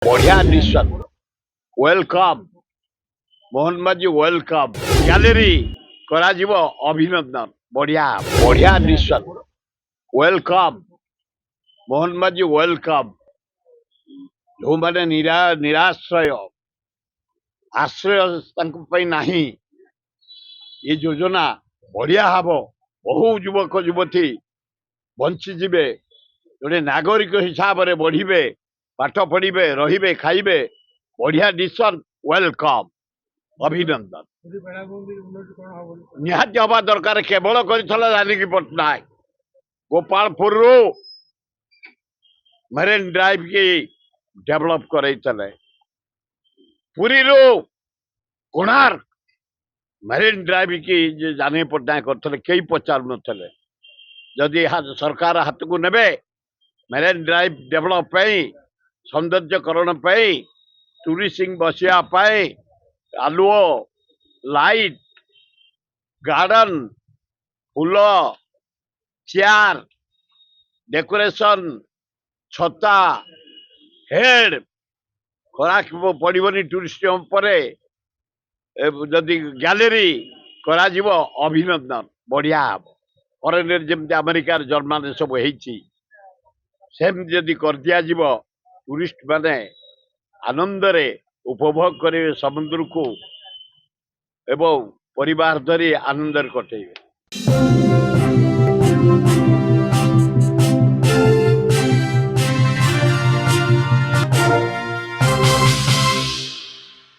बढ़िया decision. Welcome Mohan माझी, welcome gallery करा जीवो अभिनंदन। बढ़िया बढ़िया डिसीजन। वेलकम मोहन माझी, वेलकम। जो माने निराश्रय आश्रय तांको पई नाही, ये योजना बढ़िया हम। बहु युवक युवती बंची जीवे, जोड़े नागरिक हिसाब से बढ़िबे, पाठ पढ़िबे, रहिबे, खाइबे। बढ़िया डिसीजन। वेलकम अभिनंदन। निहाती हवा दरकार। केवल कर जानकी पट्टनायक गोपालपुर मरीन ड्राइव की डेवलप करे, पुरी कोणार्क मरीन ड्राइव की जानकी पट्टनायक करते, कई पचारू नथिले। जदि सरकार हाथ को नेबे मरीन ड्राइव डेवलप सौंदर्यकरण, टूरिस्ट बसिया, आलुओ, लाइट, गार्डन, फूल, चेयर, डेकोरेशन, छता, हेड खरा पड़ोनी टूरिस्ट जदि गैलरी करा जीवो अभिनंदन। बढ़िया हम। फरेन जमी अमेरिका जर्मान सब सेम जदि कर दिया जीवो, टूरिस्ट माने आनंद रे उपभोग करेंगे समुद्र को एवं परिवार धरी आनंद कटेबे।